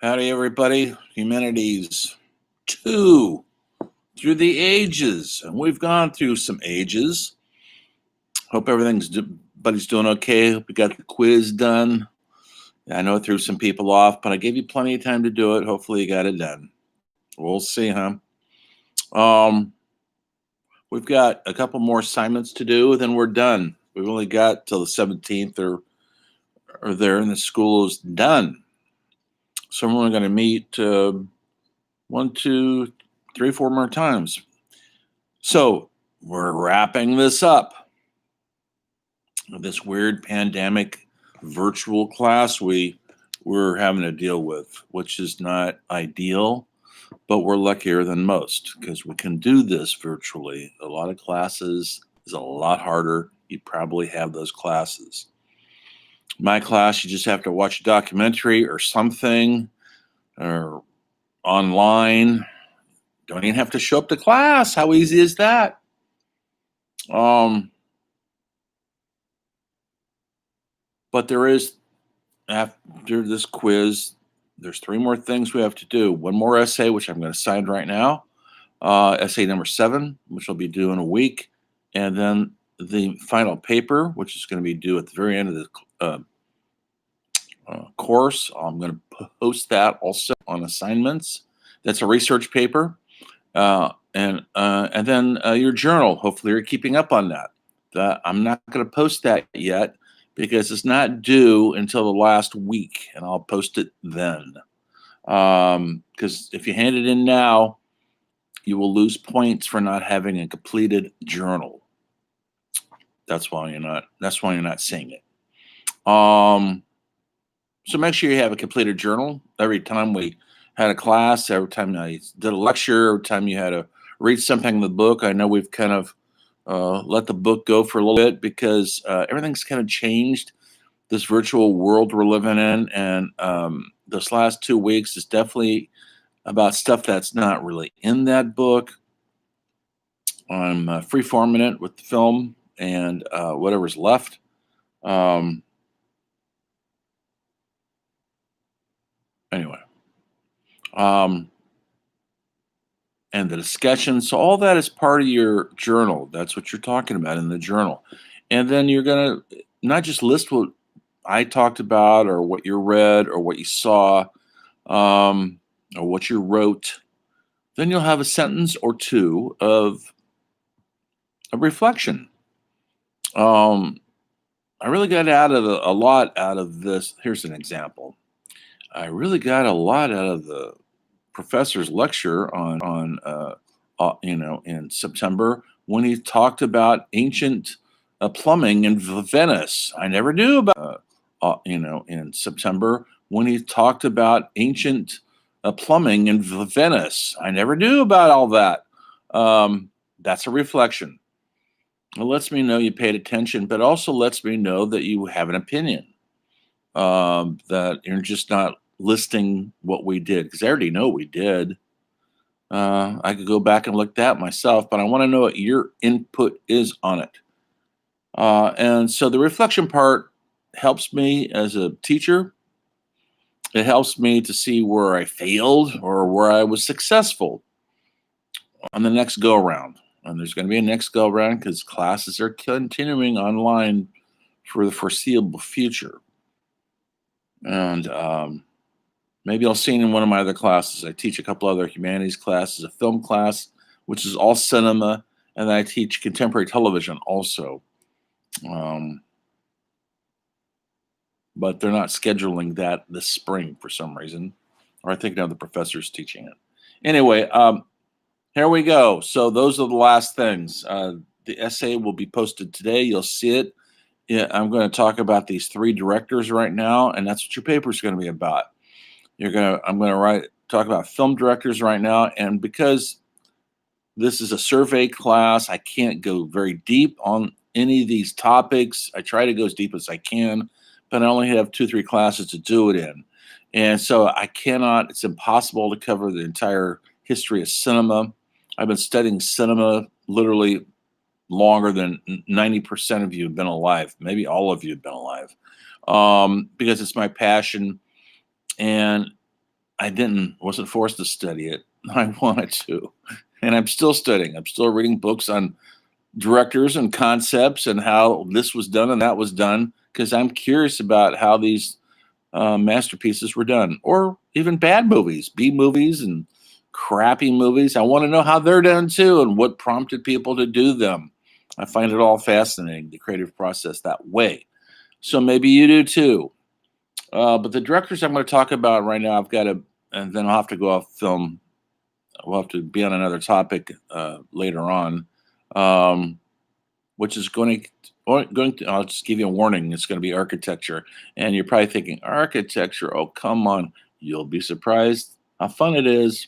Howdy, everybody. Humanities 2 through the ages. And we've gone through some ages. Hope everybody's doing okay. Hope you got the quiz done. I know I threw some people off, but I gave you plenty of time to do it. Hopefully, you got it done. We'll see, huh? Um, we've got a couple more assignments to do, then we're done. We've only got till the 17th or there, and the school is done. So we're only going to meet one, two, three, four more times. So we're wrapping this up. This weird pandemic virtual class we're having to deal with, which is not ideal, but we're luckier than most because we can do this virtually. A lot of classes is a lot harder. You probably have those classes. My class, you just have to watch a documentary or something or online. Don't even have to show up to class. How easy is that? But there is, after this quiz, there's three more things we have to do. One more essay, which I'm going to sign right now. Essay number 7, which I'll be due in a week. And then the final paper, which is going to be due at the very end of the course. I'm going to post that also on assignments. That's a research paper. And then your journal. Hopefully you're keeping up on that. I'm not going to post that yet because it's not due until the last week, and I'll post it then. Because if you hand it in now, you will lose points for not having a completed journal. That's why you're not seeing it. So make sure you have a completed journal every time we had a class, every time I did a lecture, every time you had to read something in the book. I know we've kind of let the book go for a little bit because everything's kind of changed. This virtual world we're living in, and this last 2 weeks is definitely about stuff that's not really in that book. I'm free-forming it with the film and whatever's left. Anyway, and the discussion. So all that is part of your journal. That's what you're talking about in the journal. And then you're going to not just list what I talked about or what you read or what you saw or what you wrote. Then you'll have a sentence or two of a reflection. I really got a lot out of this. Here's an example. I really got a lot out of the professor's lecture on in September when he talked about ancient plumbing in Venice. I never knew about in September when he talked about ancient plumbing in Venice. I never knew about all that. That's a reflection. It lets me know you paid attention, but also lets me know that you have an opinion. That you're just not listing what we did because I already know what we did. I could go back and look that myself, but I want to know what your input is on it. And so the reflection part helps me as a teacher. It helps me to see where I failed or where I was successful on the next go around. And there's going to be a next go around because classes are continuing online for the foreseeable future. And maybe I'll see it in one of my other classes. I teach a couple other humanities classes, a film class, which is all cinema, and then I teach contemporary television also. But they're not scheduling that this spring for some reason, or I think now the professor's teaching it. Anyway, here we go. So those are the last things. The essay will be posted today. You'll see it. Yeah, I'm going to talk about these 3 directors right now, and that's what your paper is going to be about. I'm going to talk about film directors right now, and because this is a survey class, I can't go very deep on any of these topics. I try to go as deep as I can, but I only have 2-3 classes to do it in. And so it's impossible to cover the entire history of cinema. I've been studying cinema literally longer than 90% of you have been alive. Maybe all of you have been alive, because it's my passion. And wasn't forced to study it. I wanted to, and I'm still studying. I'm still reading books on directors and concepts and how this was done and that was done because I'm curious about how these masterpieces were done, or even bad movies, B movies, and crappy movies. I want to know how they're done too and what prompted people to do them. I find it all fascinating, the creative process that way. So maybe you do too. But the directors I'm going to talk about right now, and then I'll have to go off film. We'll have to be on another topic later on, which is going to. I'll just give you a warning. It's going to be architecture, and you're probably thinking, architecture? Oh, come on! You'll be surprised how fun it is.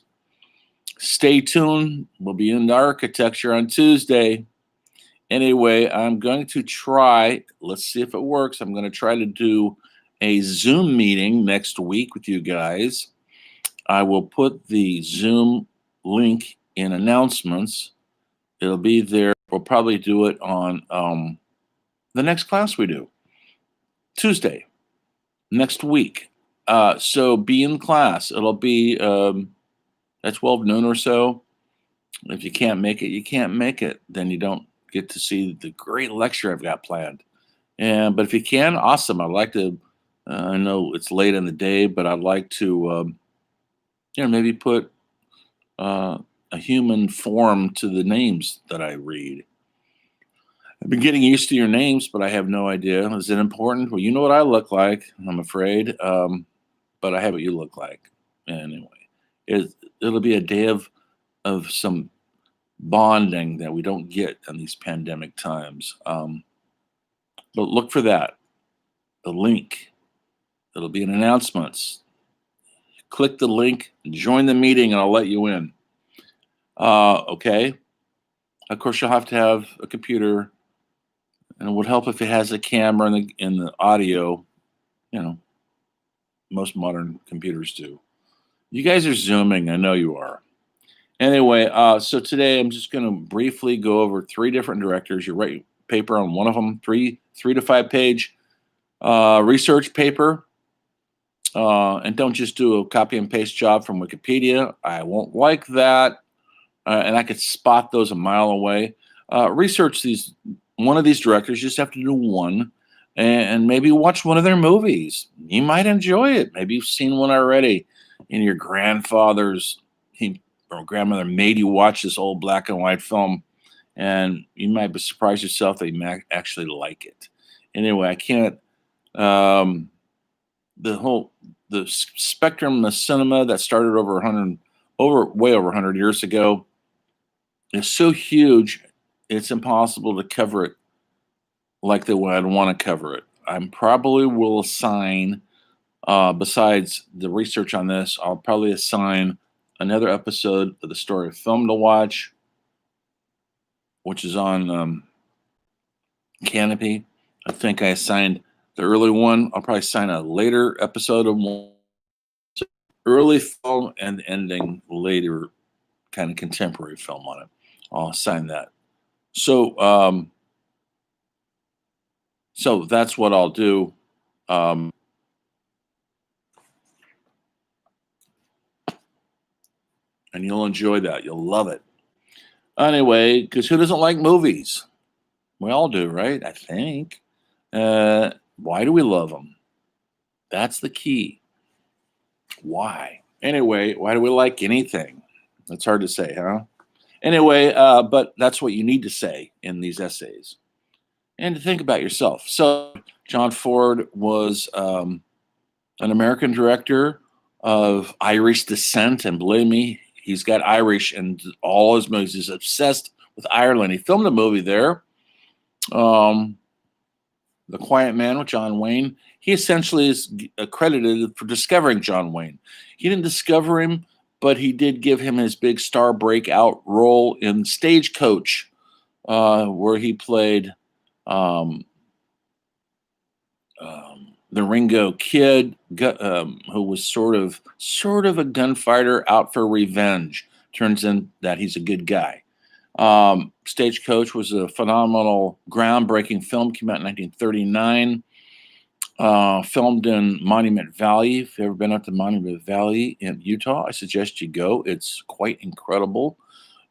Stay tuned. We'll be into architecture on Tuesday. Anyway, I'm going to try. Let's see if it works. I'm going to try to do a Zoom meeting next week with you guys. I will put the Zoom link in announcements. It'll be there. We'll probably do it on the next class we do, Tuesday, next week. So be in class. It'll be at 12 noon or so. If you can't make it, you can't make it. Then you don't get to see the great lecture I've got planned. But if you can, awesome. I'd like to. I know it's late in the day, but I'd like to, maybe put a human form to the names that I read. I've been getting used to your names, but I have no idea. Is it important? Well, you know what I look like, I'm afraid. But I have what you look like. Anyway, it'll be a day of some bonding that we don't get in these pandemic times. But look for that. The link. It'll be in announcements. Click the link, join the meeting, and I'll let you in. Okay. Of course, you'll have to have a computer, and it would help if it has a camera and the audio. Most modern computers do. You guys are Zooming. I know you are. Anyway, so today I'm just going to briefly go over 3 different directors. You write paper on one of them, 3 to 5 page research paper. And don't just do a copy and paste job from Wikipedia. I won't like that. And I could spot those a mile away. Research one of these directors. You just have to do one, and maybe watch one of their movies. You might enjoy it. Maybe you've seen one already, and your or grandmother made you watch this old black and white film, and you might be surprised yourself that you might actually like it. Anyway, I can't. The spectrum of cinema that started way over 100 years ago is so huge, it's impossible to cover it like the way I'd want to cover it. I probably will assign, besides the research on this, I'll probably assign another episode of the Story of Film to watch, which is on Canopy. I think I assigned the early one. I'll probably assign a later episode of one. Early film and ending later, kind of contemporary film on it. I'll assign that. So, so that's what I'll do. And you'll enjoy that. You'll love it. Anyway, because who doesn't like movies? We all do, right? I think. Why do we love them? That's the key. Why? Anyway, why do we like anything? That's hard to say, huh? Anyway, but that's what you need to say in these essays. And to think about yourself. So John Ford was an American director of Irish descent, and believe me, he's got Irish in all his movies. He's obsessed with Ireland. He filmed a movie there, The Quiet Man with John Wayne. He essentially is credited for discovering John Wayne. He didn't discover him, but he did give him his big star breakout role in Stagecoach, where he played the Ringo Kid, who was sort of a gunfighter out for revenge. Turns in that he's a good guy. Stagecoach was a phenomenal, groundbreaking film. Came out in 1939. Filmed in Monument Valley. If you've ever been up to Monument Valley in Utah, I suggest you go. It's quite incredible.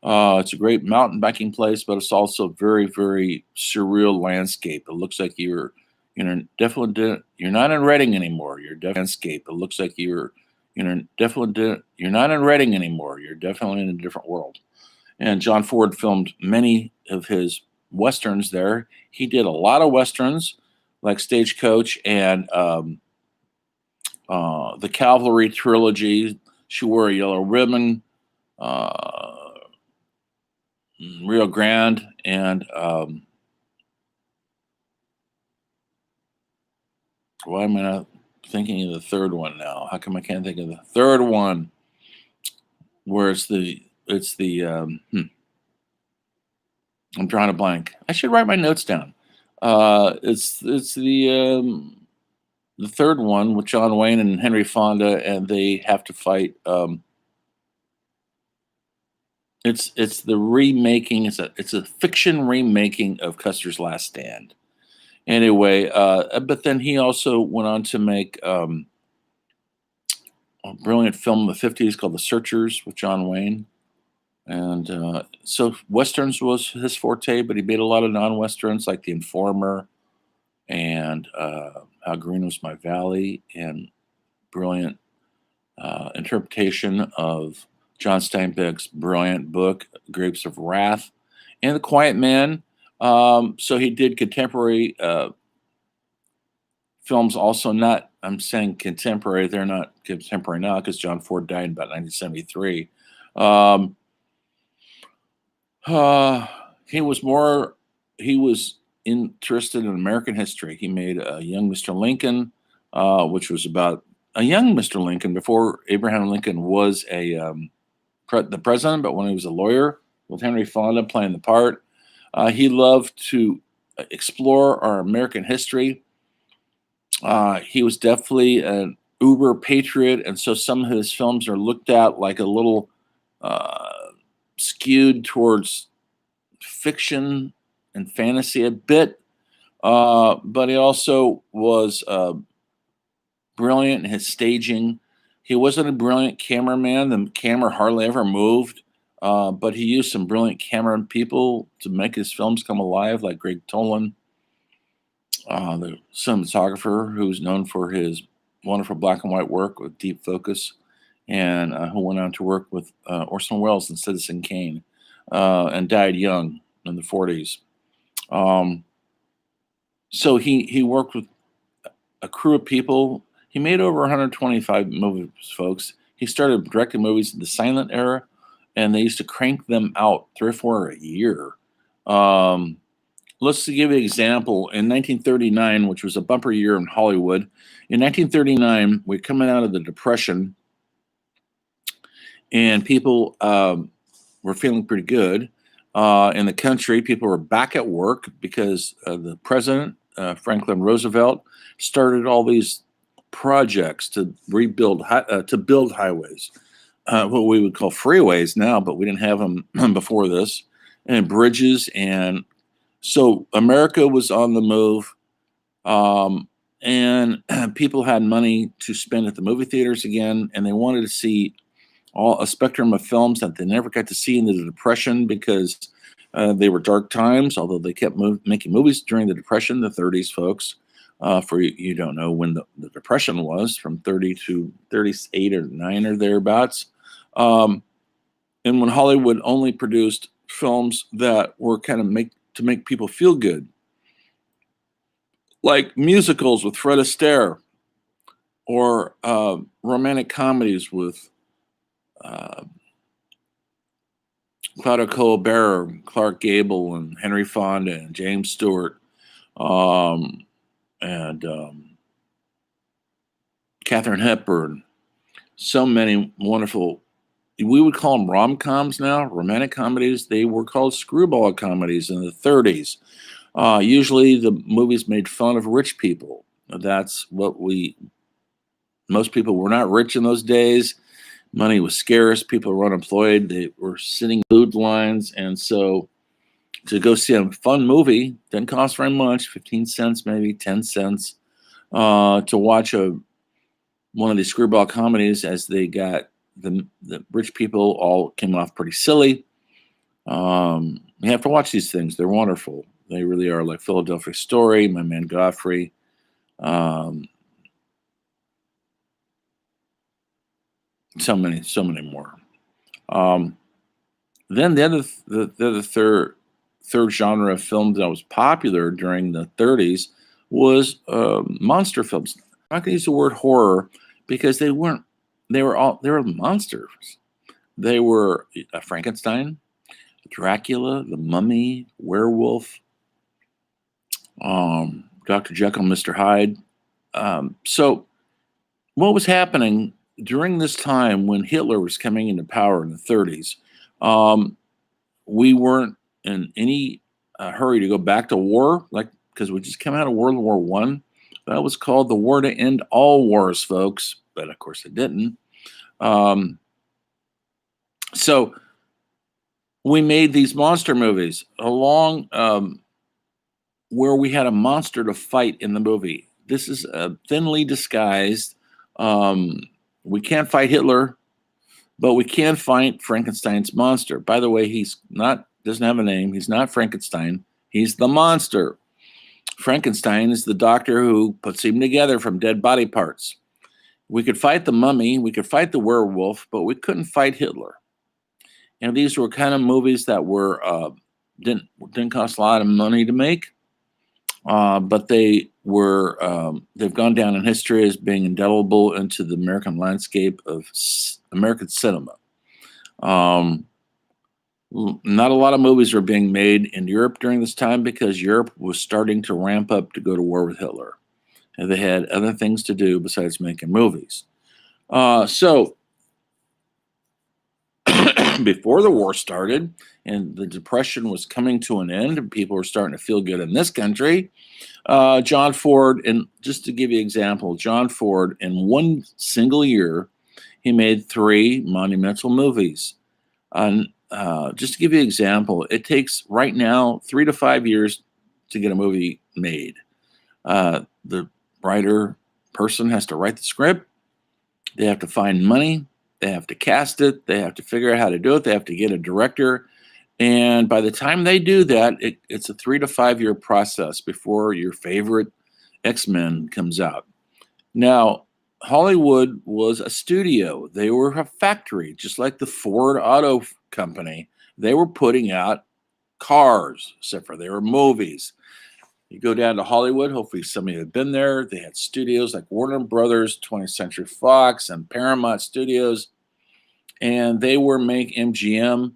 It's a great mountain biking place, but it's also very, very surreal landscape. It looks like you're not in Redding anymore. You're definitely landscape. It looks like you're not in Redding anymore. You're definitely in a different world. And John Ford filmed many of his westerns there. He did a lot of westerns, like Stagecoach and the Cavalry trilogy. She Wore a Yellow Ribbon, uh, Rio Grande, and why am I not thinking of the third one now? How come I can't think of the third one? Where I'm drawing a blank. I should write my notes down. It's the third one with John Wayne and Henry Fonda, and they have to fight. It's the remaking. It's a fiction remaking of Custer's Last Stand. Anyway, but then he also went on to make a brilliant film in the '50s called The Searchers with John Wayne. And so westerns was his forte, but he made a lot of non-westerns like The Informer and How Green Was My Valley, and brilliant interpretation of John Steinbeck's brilliant book Grapes of Wrath and The Quiet Man. So he did contemporary films also. Not, I'm saying contemporary, they're not contemporary now because John Ford died in about 1973. He was interested in American history. He made Young Mr. Lincoln, which was about a young Mr. Lincoln before Abraham Lincoln was the president, but when he was a lawyer, with Henry Fonda playing the part. He loved to explore our American history. He was definitely an uber patriot, and so some of his films are looked at like a little skewed towards fiction and fantasy a bit. But he also was brilliant in his staging. He wasn't a brilliant cameraman. The camera hardly ever moved, but he used some brilliant camera people to make his films come alive, like Greg Tolan, the cinematographer who's known for his wonderful black and white work with deep focus, and who went on to work with Orson Welles and Citizen Kane, and died young in the 40s. So he worked with a crew of people. He made over 125 movies, folks. He started directing movies in the silent era, and they used to crank them out 3 or 4 a year. Let's give you an example. In 1939, which was a bumper year in Hollywood, in 1939, we're coming out of the Depression, and people were feeling pretty good. In the country, people were back at work because the president, Franklin Roosevelt, started all these projects to build highways, what we would call freeways now, but we didn't have them before this, and bridges. And so America was on the move, and people had money to spend at the movie theaters again, and they wanted to see a spectrum of films that they never got to see in the Depression because they were dark times, although they kept making movies during the Depression, the 30s, folks. For you don't know when the Depression was, from 30 to 38 or 9 or thereabouts. And when Hollywood only produced films that were kind of to make people feel good, like musicals with Fred Astaire, or romantic comedies with Claudia Colbert, Clark Gable, and Henry Fonda, and James Stewart, and Katharine Hepburn. So many wonderful, we would call them rom-coms now, romantic comedies. They were called screwball comedies in the 30s. Usually the movies made fun of rich people. That's what most people were not rich in those days. Money was scarce. People were unemployed. They were sitting food lines. And so to go see a fun movie didn't cost very much, 15 cents, maybe 10 cents. to watch one of these screwball comedies as they got the rich people all came off pretty silly. You have to watch these things; they're wonderful. They really are, like Philadelphia Story, My Man Godfrey. Um, so many more. Um, then the other third genre of film that was popular during the 30s was monster films. I'm not going to use the word horror because they weren't. They were monsters. They were Frankenstein, Dracula, the Mummy, Werewolf, Dr. Jekyll, Mr. Hyde. So what was happening during this time when Hitler was coming into power in the 30s? We weren't in any hurry to go back to war, like because we just came out of World War One. That was called the war to end all wars, folks. But of course, it didn't. So we made these monster movies along where we had a monster to fight in the movie. This is thinly disguised. We can't fight Hitler, but we can fight Frankenstein's monster. By the way, he's not doesn't have a name. He's not Frankenstein. He's the monster. Frankenstein is the doctor who puts him together from dead body parts. We could fight the mummy, we could fight the werewolf, but we couldn't fight Hitler. And these were kind of movies that were didn't cost a lot of money to make, but they were they've gone down in history as being indelible into the American landscape of American cinema. Not a lot of movies were being made in Europe during this time because Europe was starting to ramp up to go to war with Hitler. And they had other things to do besides making movies. So before the war started and the Depression was coming to an end and people were starting to feel good in this country, John Ford, and just to give you an example, John Ford, in one single year, he made 3 monumental movies. Just to give you an example, it takes right now 3 to 5 years to get a movie made. The writer person has to write the script. They have to find money. They have to cast it. They have to figure out how to do it. They have to get a director. And by the time they do that, it's a 3 to 5 year process before your favorite X-Men comes out. Now, Hollywood was a studio. They were a factory, just like the Ford Auto Company. They were putting out cars, except for they were movies. You go down to Hollywood, hopefully some of you have been there. They had studios like Warner Brothers, 20th Century Fox, and Paramount Studios. And they were making MGM.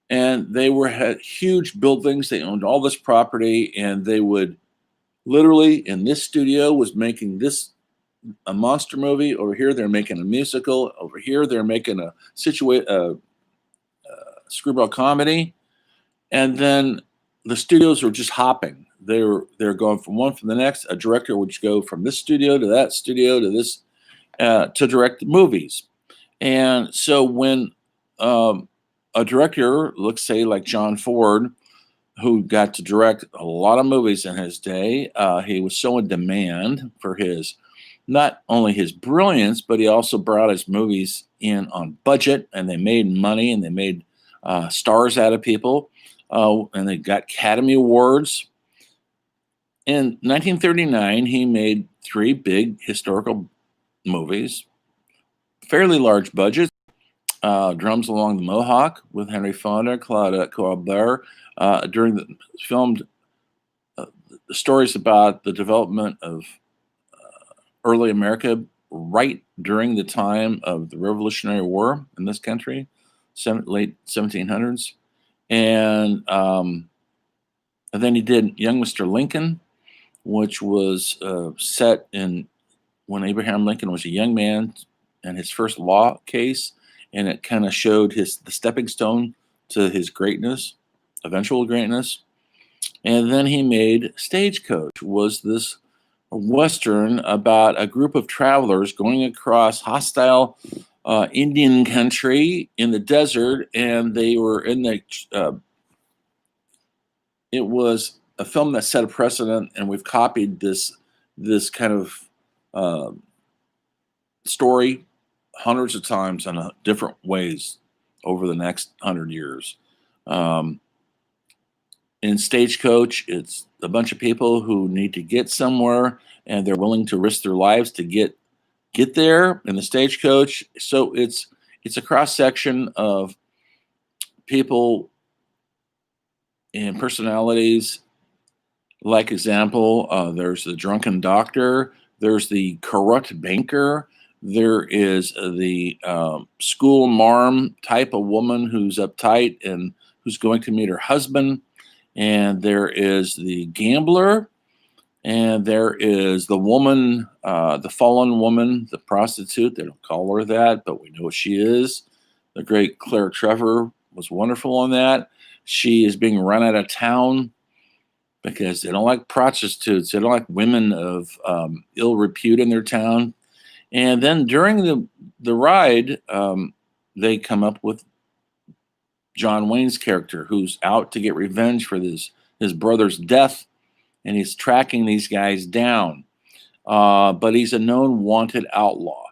And they had huge buildings. They owned all this property. And they would literally, in this studio, was making a monster movie. Over here, they're making a musical. Over here, they're making a screwball comedy. And then the studios were just hopping. They're going from one from the next. A director would go from this studio to that studio to this to direct movies. And so when a director, let's say like John Ford, who got to direct a lot of movies in his day, he was so in demand for his not only his brilliance, but he also brought his movies in on budget, and they made money, and they made stars out of people, and they got Academy Awards. In 1939, he made 3 big historical movies, fairly large budgets. Drums Along the Mohawk with Henry Fonda, Claudette Colbert. During the filmed the stories about the development of early America right during the time of the Revolutionary War in this country, late 1700s. And then he did Young Mr. Lincoln, which was set in when Abraham Lincoln was a young man and his first law case, and it kind of showed the stepping stone to his greatness, eventual greatness. And then he made Stagecoach, was this Western about a group of travelers going across hostile Indian country in the desert, and they were in the it was a film that set a precedent, and we've copied this this kind of uh, story hundreds of times in different ways over the next 100 years. Um, in Stagecoach, it's a bunch of people who need to get somewhere, and they're willing to risk their lives to get there in the Stagecoach. So it's a cross section of people and personalities. Like example, there's the drunken doctor, there's the corrupt banker, there is the school marm type of woman who's uptight and who's going to meet her husband, and there is the gambler, and there is the woman, the fallen woman, the prostitute. They don't call her that, but we know what she is. The great Claire Trevor was wonderful on that. She is being run out of town because they don't like prostitutes. They don't like women of ill repute in their town. And then during the ride, they come up with John Wayne's character, who's out to get revenge for his brother's death, and he's tracking these guys down. But he's a known wanted outlaw.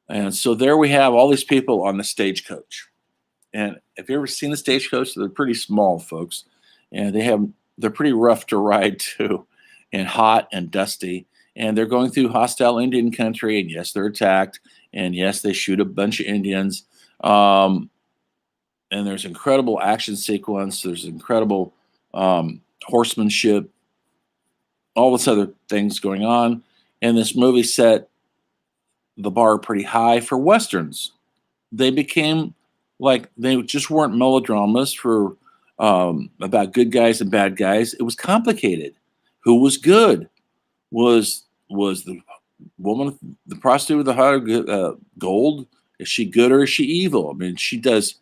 And so there we have all these people on the Stagecoach. And have you ever seen the Stagecoach? They're pretty small, folks, and they're pretty rough to ride too, and hot and dusty. And they're going through hostile Indian country, and yes, they're attacked, and yes, they shoot a bunch of Indians. And there's incredible action sequence. There's incredible horsemanship, all this other things going on. And this movie set the bar pretty high for westerns. They became like they just weren't melodramas for about good guys and bad guys. It was complicated. Who was good? Was the woman, the prostitute with the heart of gold? Is she good or is she evil? I mean, she has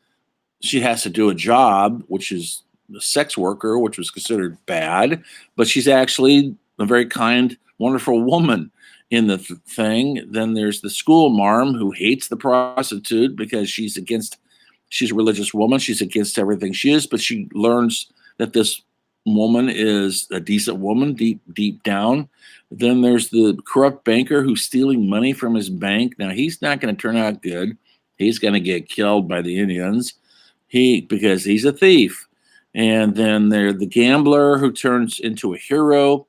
to do a job, which is a sex worker, which was considered bad, but she's actually a very kind, wonderful woman in the thing. Then there's the school marm who hates the prostitute because she's a religious woman. She's against everything she is, but she learns that this woman is a decent woman deep down. Then there's the corrupt banker who's stealing money from his bank. Now he's not going to turn out good. He's going to get killed by the Indians. Because he's a thief. And then there's the gambler who turns into a hero,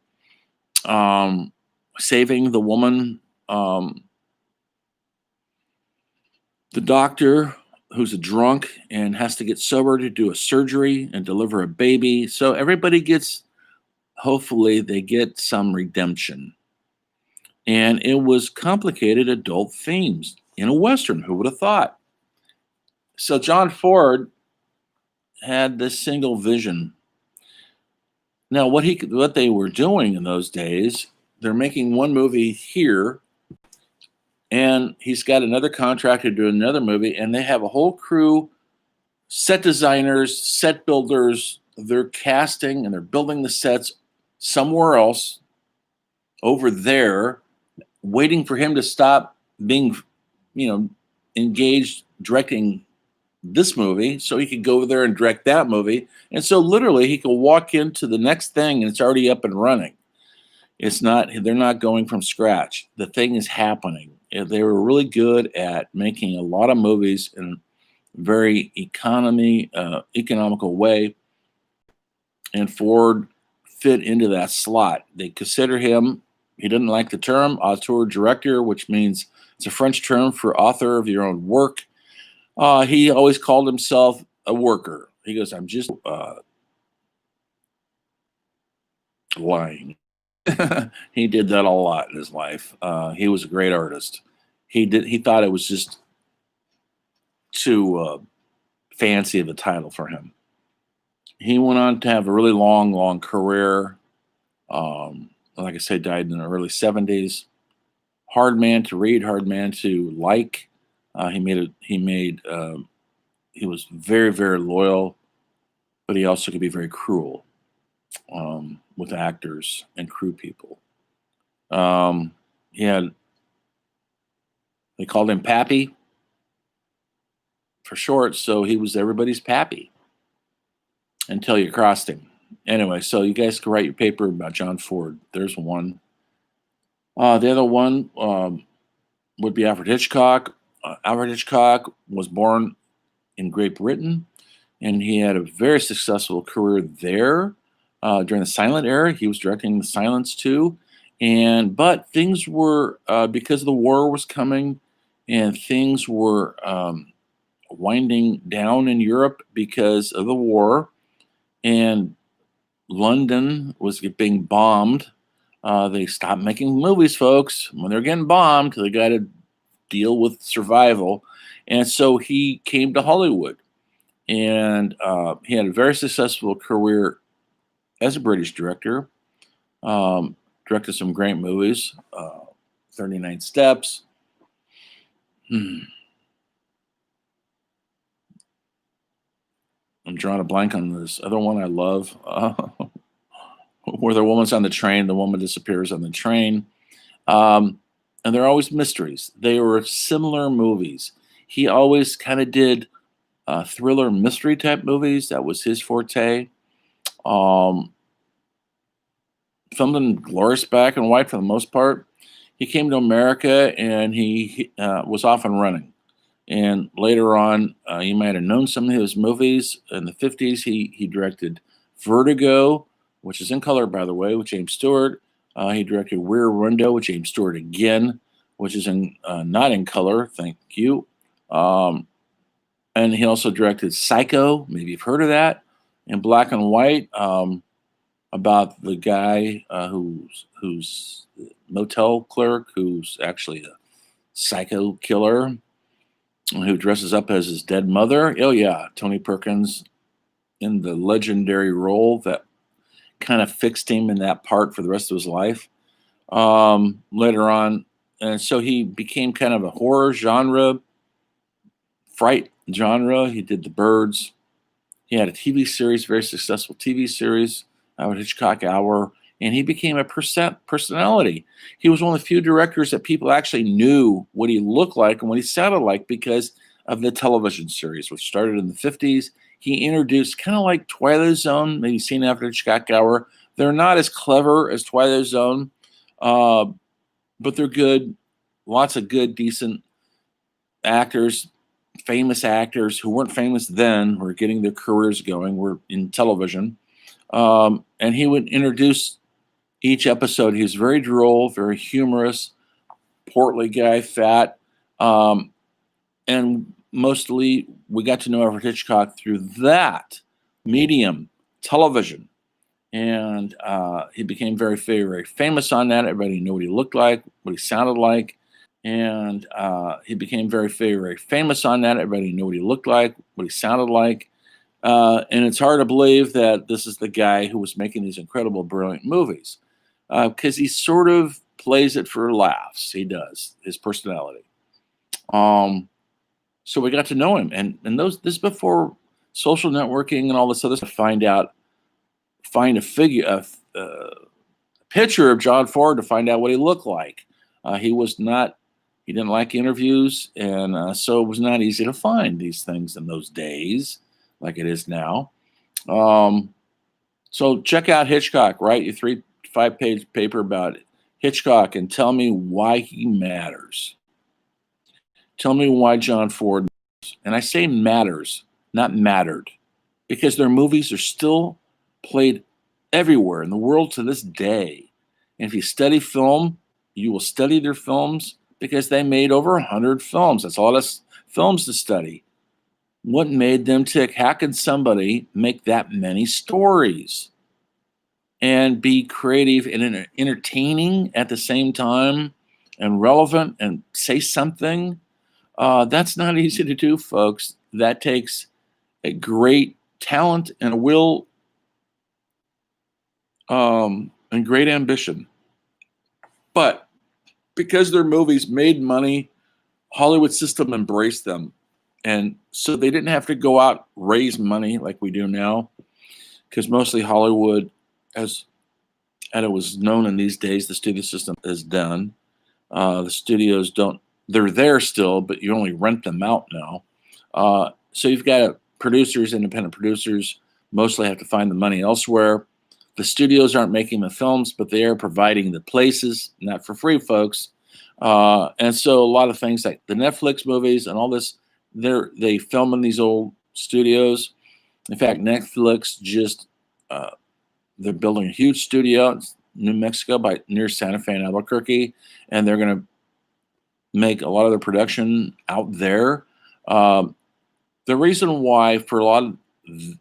saving the woman. The doctor who's a drunk and has to get sober to do a surgery and deliver a baby. So everybody hopefully they get some redemption. And it was complicated adult themes in a Western. Who would have thought? So John Ford had this single vision. Now, what they were doing in those days, they're making one movie here, and he's got another contract to do another movie, and they have a whole crew, set designers, set builders. They're casting and they're building the sets somewhere else over there, waiting for him to stop being, engaged directing this movie so he could go over there and direct that movie. And so literally he could walk into the next thing and it's already up and running. They're not going from scratch. The thing is happening. They were really good at making a lot of movies in a very economical way. And Ford fit into that slot. They consider him, he didn't like the term auteur director, which means it's a French term for author of your own work. He always called himself a worker. He goes, I'm just lying. He did that a lot in his life. He was a great artist. He thought it was just too fancy of a title for him. He went on to have a really long career. Like I said, died in the early 70s. Hard man to read, hard man to like. He was very, very loyal, but he also could be very cruel with actors and crew people. They called him Pappy for short, so he was everybody's Pappy until you crossed him. Anyway, so you guys can write your paper about John Ford. There's one. The other one would be Alfred Hitchcock. Alfred Hitchcock was born in Great Britain, and he had a very successful career there during the silent era. He was directing the silence too, but things were because the war was coming, and things were winding down in Europe because of the war, and London was being bombed. They stopped making movies, folks. When they're getting bombed, they got to deal with survival, and so he came to Hollywood, and he had a very successful career as a British director. Directed some great movies, 39 Steps. I'm drawing a blank on this other one I love, where the woman's on the train, the woman disappears on the train. And they're always mysteries. They were similar movies. He always kind of did thriller mystery type movies. That was his forte. Filmed in glorious black and white for the most part. He came to America and he was off and running. And later on, you might have known some of his movies. In the 50s, he directed Vertigo, which is in color, by the way, with James Stewart. He directed Rear Window with James Stewart again, which is not in color. Thank you. And he also directed Psycho. Maybe you've heard of that, in black and white, about the guy who's motel clerk, who's actually a psycho killer, who dresses up as his dead mother. Oh yeah, Tony Perkins in the legendary role that kind of fixed him in that part for the rest of his life. Later on, and so he became kind of a horror genre, fright genre. He did The Birds. He had a TV series, very successful TV series, Hitchcock Hour, and he became a personality. He was one of the few directors that people actually knew what he looked like and what he sounded like because of the television series, which started in the 50s. He introduced kind of like Twilight Zone, maybe seen after Hitchcock Hour. They're not as clever as Twilight Zone, but they're good. Lots of good, decent actors, famous actors who weren't famous then, were getting their careers going, were in television. And he would introduce each episode. He was very droll, very humorous, portly guy, fat. And mostly we got to know Alfred Hitchcock through that medium, television. And he became very, very, very famous on that. Everybody knew what he looked like, what he sounded like. And he became very, very, very famous on that. Everybody knew what he looked like, what he sounded like. And it's hard to believe that this is the guy who was making these incredible, brilliant movies, because he sort of plays it for laughs. He does, his personality. So we got to know him, and this before social networking and all this other stuff. Find a figure, a picture of John Ford to find out what he looked like. He didn't like interviews, and so it was not easy to find these things in those days like it is now. So check out Hitchcock, write your 3-5 page paper about Hitchcock and tell me why he matters. Tell me why John Ford matters. And I say matters, not mattered, because their movies are still played everywhere in the world to this day. And if you study film, you will study their films because they made over 100 films. That's a lot of films to study. What made them tick? How can somebody make that many stories and be creative and entertaining at the same time and relevant and say something? That's not easy to do, folks. That takes a great talent and a will and great ambition. But because their movies made money, Hollywood system embraced them. And so they didn't have to go out, raise money like we do now, because mostly Hollywood, as it was known in these days, the studio system is done. The studios they're there still, but you only rent them out now. So you've got producers, independent producers, mostly have to find the money elsewhere. The studios aren't making the films, but they are providing the places, not for free, folks. And so a lot of things like the Netflix movies and all this, they film in these old studios. In fact, Netflix just they're building a huge studio in New Mexico by near Santa Fe and Albuquerque, and they're going to make a lot of their production out there. Um, the reason why for a lot of the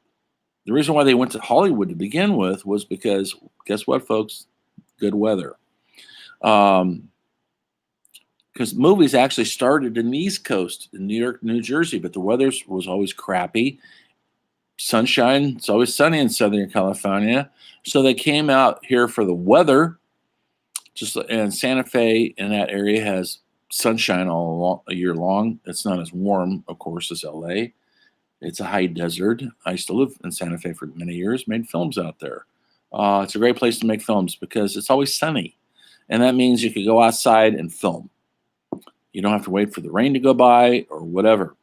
reason why they went to Hollywood to begin with was because guess what, folks? Good weather. Because movies actually started in the East Coast, in New York, New Jersey, but the weather was always crappy. Sunshine, it's always sunny in Southern California. So they came out here for the weather. And Santa Fe in that area has sunshine all year long. It's not as warm, of course, as LA. It's a high desert. I used to live in Santa Fe for many years, made films out there. It's a great place to make films because it's always sunny. And that means you could go outside and film. You don't have to wait for the rain to go by or whatever.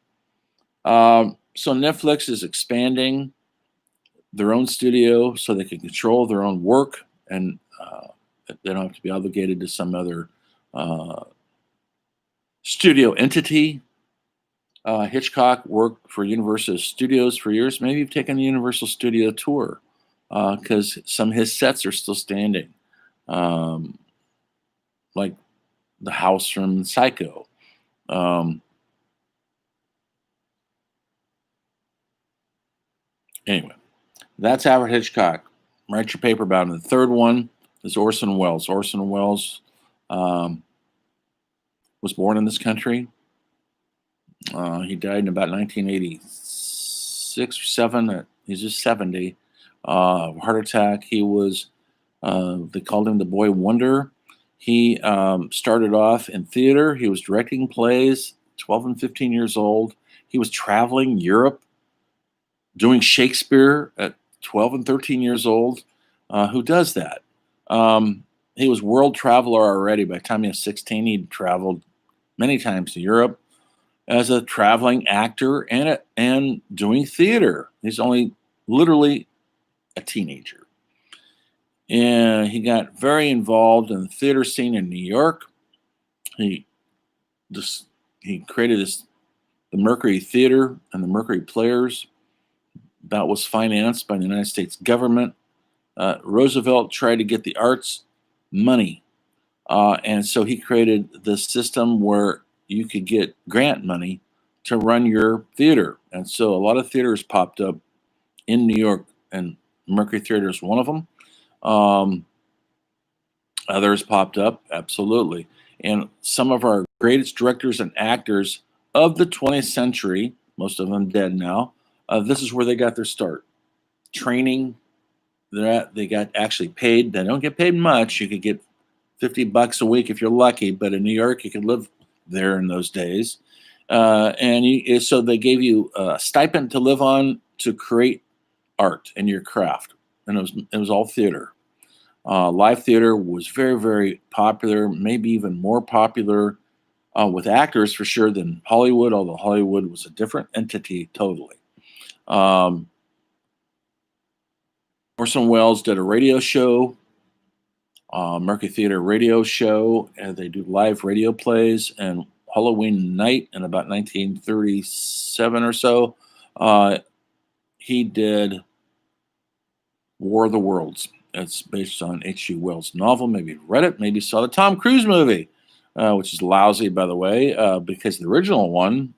So Netflix is expanding their own studio so they can control their own work, and they don't have to be obligated to some other studio entity. Hitchcock worked for Universal Studios for years. Maybe you've taken the Universal Studio tour because some of his sets are still standing, like the house from Psycho. Anyway, that's Alfred Hitchcock. Write your paper about him. The third one is Orson Welles. Orson Welles was born in this country. He died in about 1986 or 7. He's just 70. Heart attack. He was, they called him the boy wonder. He started off in theater. He was directing plays, 12 and 15 years old. He was traveling Europe, doing Shakespeare at 12 and 13 years old. Who does that? He was world traveler already. By the time he was 16, he'd traveled many times to Europe as a traveling actor and doing theater. He's only literally a teenager. And he got very involved in the theater scene in New York. He created the Mercury Theater and the Mercury Players. That was financed by the United States government. Roosevelt tried to get the arts money. And so he created the system where you could get grant money to run your theater. And so a lot of theaters popped up in New York, and Mercury Theater is one of them. Others popped up, absolutely. And some of our greatest directors and actors of the 20th century, most of them dead now, this is where they got their start. Training, they got actually paid. They don't get paid much. You could get $50 a week if you're lucky, but in New York, you could live there in those days. So they gave you a stipend to live on to create art and your craft. And it was all theater. Live theater was very, very popular, maybe even more popular with actors for sure than Hollywood, although Hollywood was a different entity totally. Orson Welles did a radio show, Mercury Theater radio show, and they do live radio plays. And Halloween night in about 1937 or so, he did War of the Worlds. It's based on H.G. Wells' novel. Maybe you read it. Maybe you saw the Tom Cruise movie, which is lousy, by the way, because the original one,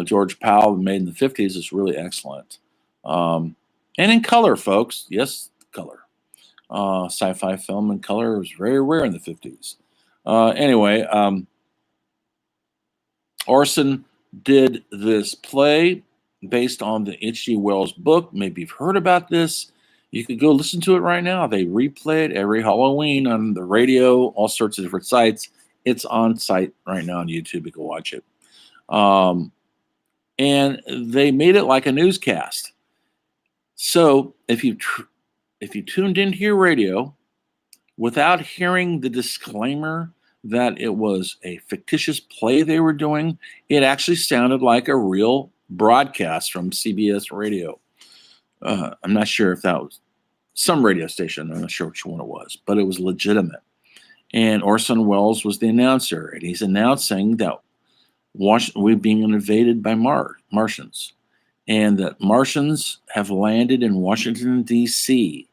George Powell, made in the 50s, is really excellent. And in color, folks. Yes, color. Sci-fi film in color was very rare in the 50s. Anyway, Orson did this play based on the H.G. Wells book. Maybe you've heard about this. You could go listen to it right now. They replay it every Halloween on the radio, all sorts of different sites. It's on site right now on YouTube. You can watch it. And they made it like a newscast. So if you tuned into your radio without hearing the disclaimer that it was a fictitious play they were doing, it actually sounded like a real broadcast from CBS radio. I'm not sure if that was some radio station. I'm not sure which one it was, but it was legitimate. And Orson Welles was the announcer, and he's announcing that we're being invaded by Martians, and that Martians have landed in Washington, D.C.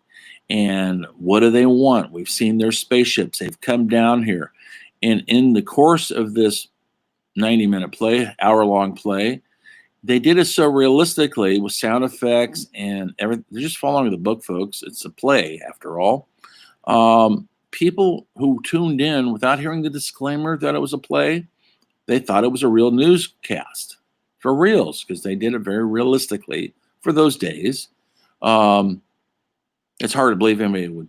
And what do they want? We've seen their spaceships. They've come down here. And in the course of this 90-minute play, hour-long play, they did it so realistically with sound effects and everything. They're just following the book, folks. It's a play, after all. People who tuned in without hearing the disclaimer that it was a play, they thought it was a real newscast for reals, because they did it very realistically for those days. It's hard to believe anybody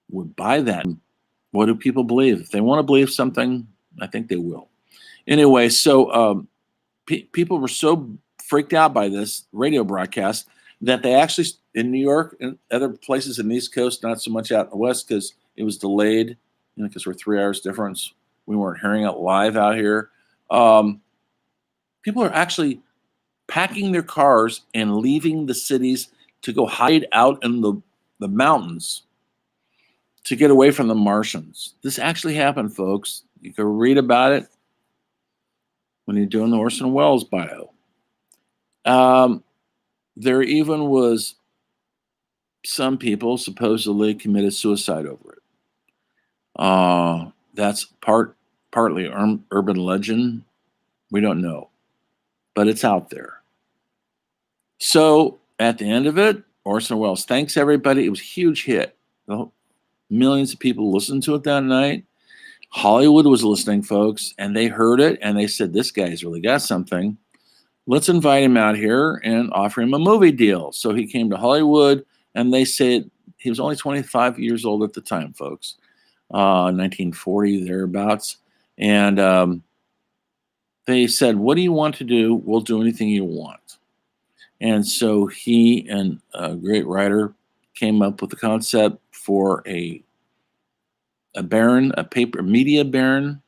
would buy that. What do people believe? If they want to believe something, I think they will. Anyway, so people were so freaked out by this radio broadcast that they actually, in New York and other places in the East Coast, not so much out in the West because it was delayed, because we're 3 hours difference. We weren't hearing it live out here. People are actually packing their cars and leaving the cities to go hide out in the mountains to get away from the Martians. This actually happened, folks. You can read about it when you're doing the Orson Welles bio. There even was some people supposedly committed suicide over it. That's partly urban legend. We don't know, but it's out there. So at the end of it, Orson Welles thanks everybody. It was a huge hit. Millions of people listened to it that night. Hollywood was listening, folks, and they heard it, and they said, this guy's really got something. Let's invite him out here and offer him a movie deal. So he came to Hollywood, and they said he was only 25 years old at the time, folks, 1940, thereabouts. And they said, what do you want to do? We'll do anything you want. And so he and a great writer came up with the concept for a baron, a media baron.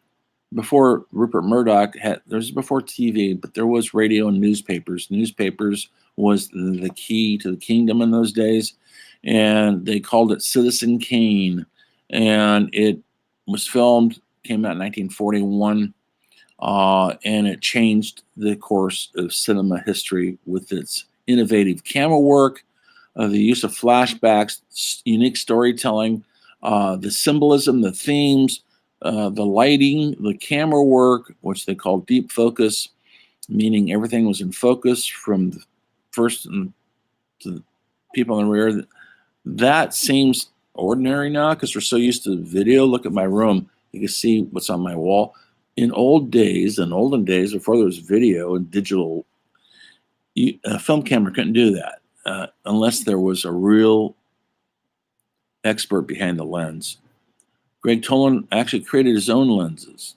Before Rupert Murdoch there's before TV, but there was radio and newspapers. Newspapers was the key to the kingdom in those days, and they called it Citizen Kane. And it was filmed, came out in 1941, and it changed the course of cinema history with its innovative camera work, the use of flashbacks, unique storytelling, the symbolism, the themes, the lighting, the camera work, which they call deep focus, meaning everything was in focus from the first to the people in the rear. That seems ordinary now because we're so used to video. Look at my room. You can see what's on my wall. In olden days, before there was video and digital, a film camera couldn't do that unless there was a real expert behind the lens. Greg Toland actually created his own lenses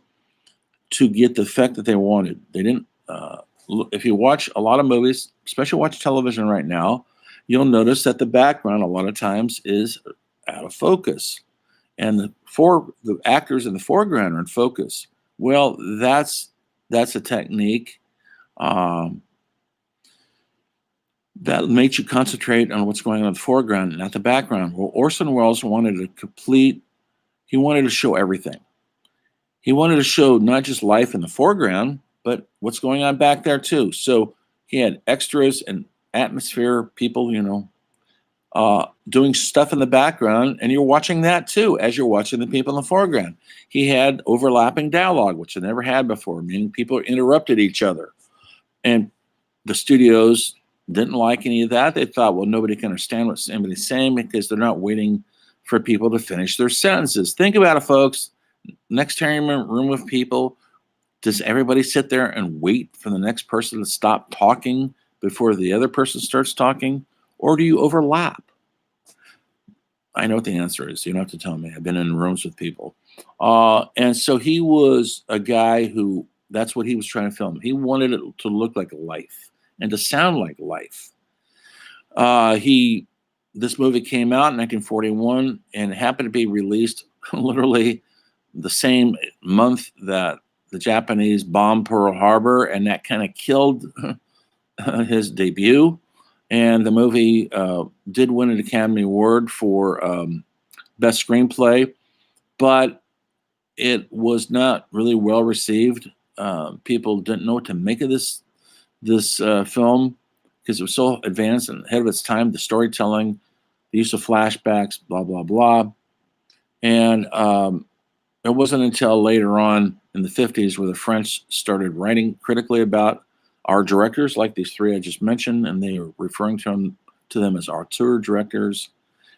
to get the effect that they wanted. They didn't, if you watch a lot of movies, especially watch television right now, you'll notice that the background a lot of times is out of focus. And the actors in the foreground are in focus. Well, that's a technique that makes you concentrate on what's going on in the foreground and not the background. Well, Orson Welles wanted he wanted to show everything. He wanted to show not just life in the foreground, but what's going on back there too. So he had extras and atmosphere, people, doing stuff in the background, and you're watching that too as you're watching the people in the foreground. He had overlapping dialogue, which I never had before, meaning people interrupted each other. And the studios didn't like any of that. They thought, well, nobody can understand what somebody's saying because they're not waiting for people to finish their sentences. Think about it, folks. Next time you're in a room with people, does everybody sit there and wait for the next person to stop talking before the other person starts talking? Or do you overlap? I know what the answer is. You don't have to tell me. I've been in rooms with people. And so he was a guy who, that's what he was trying to film. He wanted it to look like life and to sound like life. This movie came out in 1941 and happened to be released literally the same month that the Japanese bombed Pearl Harbor, and that kind of killed his debut. and the movie did win an Academy Award for Best Screenplay, but it was not really well received. People didn't know what to make of this film because it was so advanced and ahead of its time. The storytelling, the use of flashbacks, blah blah blah, and it wasn't until later on in the 50s where the French started writing critically about our directors, like these three I just mentioned, and they were referring to them as auteur directors,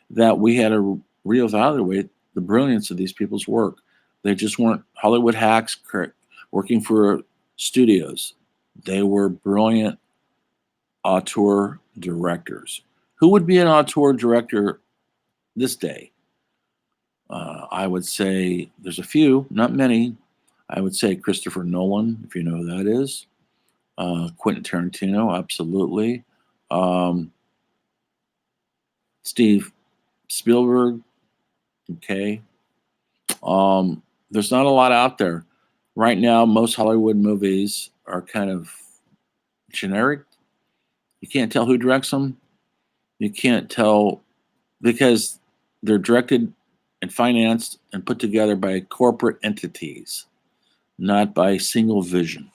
that we had to reevaluate the brilliance of these people's work. They just weren't Hollywood hacks working for studios. They were brilliant auteur directors. Who would be an auteur director this day? I would say there's a few, not many. I would say Christopher Nolan, if you know who that is. Quentin Tarantino, absolutely. Steve Spielberg, okay. There's not a lot out there. Right now, most Hollywood movies are kind of generic. You can't tell who directs them. You can't tell because they're directed and financed and put together by corporate entities, not by single vision.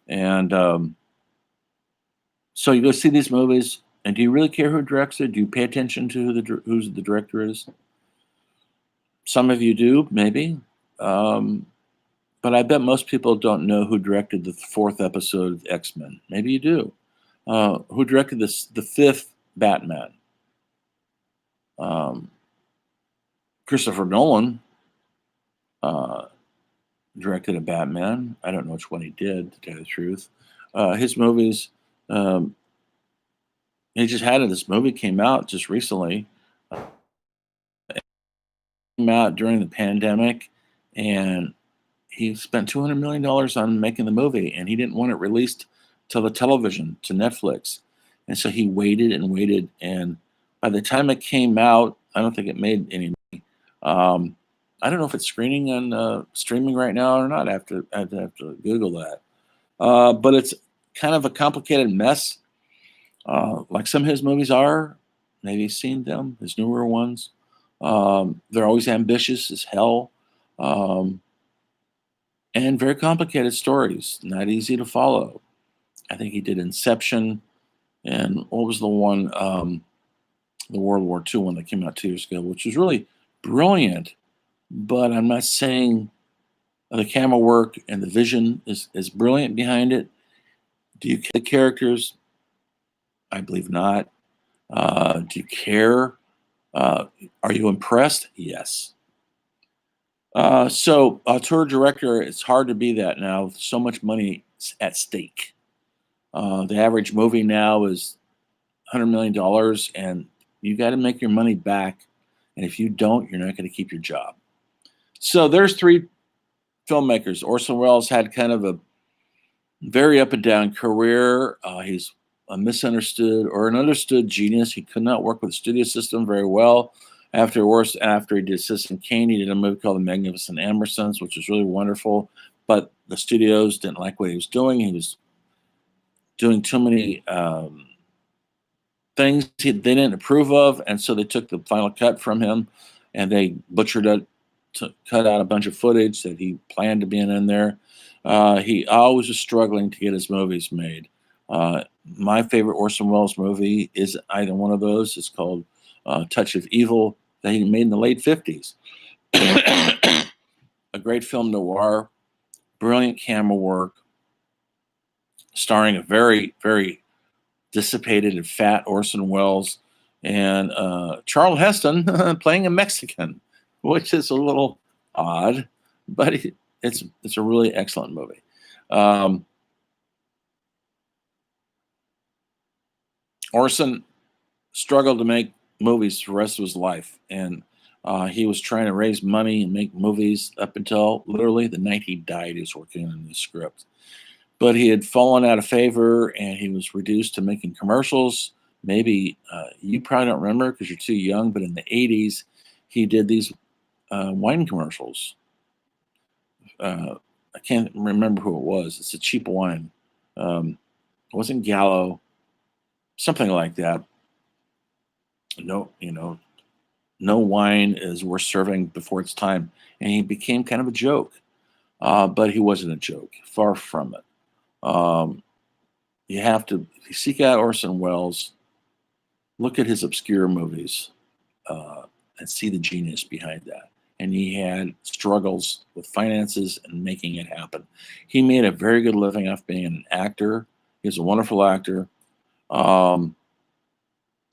And so you go see these movies, and do you really care who directs it? Do you pay attention to who the director is? Some of you do, maybe. But I bet most people don't know who directed the fourth episode of X-Men. Maybe you do. Who directed the fifth Batman? Christopher Nolan directed a Batman. I don't know which one he did, to tell you the truth. His movies, he just had it. This movie came out just recently. Came out during the pandemic, and he spent $200 million on making the movie, and he didn't want it released to the television, to Netflix. And so he waited and waited, and by the time it came out, I don't think it made any money. I don't know if it's screening on streaming right now or not. I'd have to Google that. But it's kind of a complicated mess, like some of his movies are. Maybe you've seen them, his newer ones. They're always ambitious as hell, and very complicated stories, not easy to follow. I think he did Inception, and what was the one, the World War II one that came out 2 years ago, which was really brilliant. But I'm not saying the camera work and the vision is brilliant behind it. Do you care the characters? I believe not. Do you care? Are you impressed? Yes. So auteur director, it's hard to be that now. So much money at stake. The average movie now is $100 million, and you got to make your money back. And if you don't, you're not going to keep your job. So there's three filmmakers. Orson Welles had kind of a very up and down career. He's a misunderstood or an understood genius. He could not work with the studio system very well. After he did Citizen Kane, he did a movie called The Magnificent Ambersons, which was really wonderful. But the studios didn't like what he was doing. He was doing too many things they didn't approve of, and so they took the final cut from him, and they butchered it to cut out a bunch of footage that he planned to be in there. He always was struggling to get his movies made. My favorite Orson Welles movie is either one of those. It's called Touch of Evil, that he made in the late 50s. A great film noir, brilliant camera work, starring a very, very dissipated and fat Orson Welles, and Charlton Heston playing a Mexican, which is a little odd, but it's a really excellent movie. Orson struggled to make movies for the rest of his life, and he was trying to raise money and make movies up until literally the night he died. He was working on the script, but he had fallen out of favor, and he was reduced to making commercials. Maybe you probably don't remember because you're too young, but in the 80s, he did these wine commercials. I can't remember who it was. It's a cheap wine. It wasn't Gallo. something like that. No, you know, no wine is worth serving before it's time. And he became kind of a joke, but he wasn't a joke. Far from it. You have to, if you seek out Orson Welles, look at his obscure movies and see the genius behind that. And he had struggles with finances and making it happen. He made a very good living off being an actor. He was a wonderful actor. Um,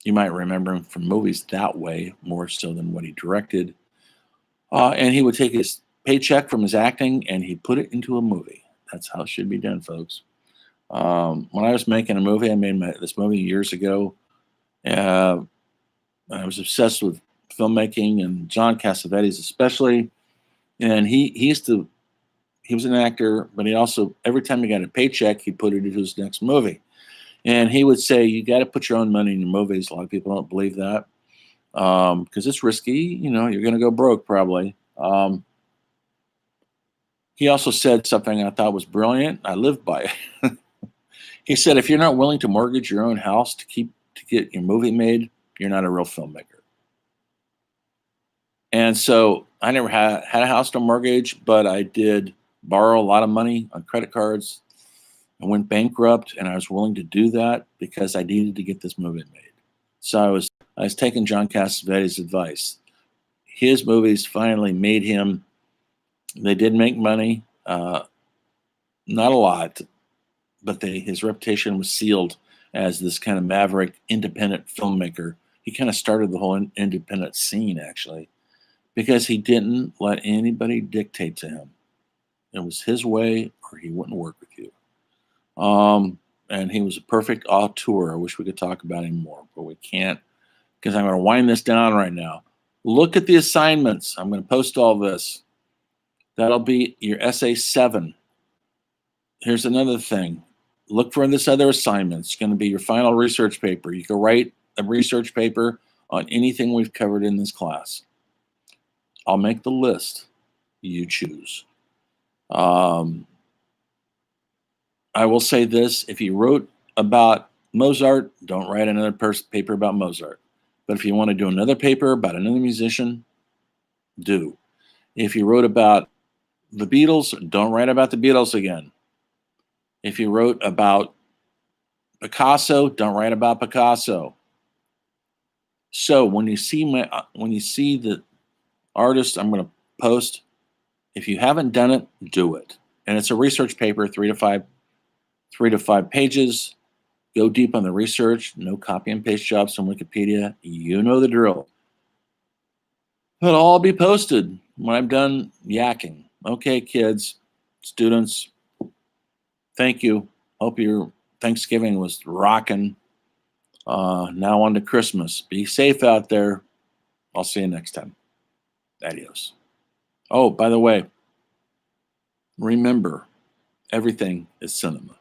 you might remember him from movies that way more so than what he directed. And he would take his paycheck from his acting and he put it into a movie. That's how it should be done, folks. When I was making a movie, I made this movie years ago. Uh, I was obsessed with filmmaking and John Cassavetes especially. And he was an actor, but he also, every time he got a paycheck, he put it into his next movie. And he would say, you got to put your own money in your movies. A lot of people don't believe that because it's risky. You know, you're going to go broke probably. He also said something I thought was brilliant. I lived by it. He said, if you're not willing to mortgage your own house to get your movie made, you're not a real filmmaker. And so I never had a house to mortgage, but I did borrow a lot of money on credit cards. I went bankrupt, and I was willing to do that because I needed to get this movie made. So I was taking John Cassavetes' advice. His movies finally made him. They did make money, not a lot, but his reputation was sealed as this kind of maverick, independent filmmaker. He kind of started the whole independent scene, actually, because he didn't let anybody dictate to him. It was his way, or he wouldn't work with you. And he was a perfect auteur. I wish we could talk about him more, but we can't because I'm going to wind this down right now. Look at the assignments. I'm going to post all this. That'll be your essay 7. Here's another thing. Look for this other assignment. It's going to be your final research paper. You can write a research paper on anything we've covered in this class. I'll make the list. You choose. I will say this. If you wrote about Mozart, don't write another paper about Mozart. But if you want to do another paper about another musician, do. If you wrote about the Beatles, don't write about the Beatles again. If you wrote about Picasso, don't write about Picasso. So when you see the artist I'm going to post, if you haven't done it, do it. And it's a research paper, 3 to 5 pages. Go deep on the research. No copy and paste jobs from Wikipedia. You know the drill. It'll all be posted when I'm done yakking. Okay, kids, students, thank you. Hope your Thanksgiving was rocking. Now on to Christmas. Be safe out there. I'll see you next time. Adios. Oh, by the way, remember, everything is cinema.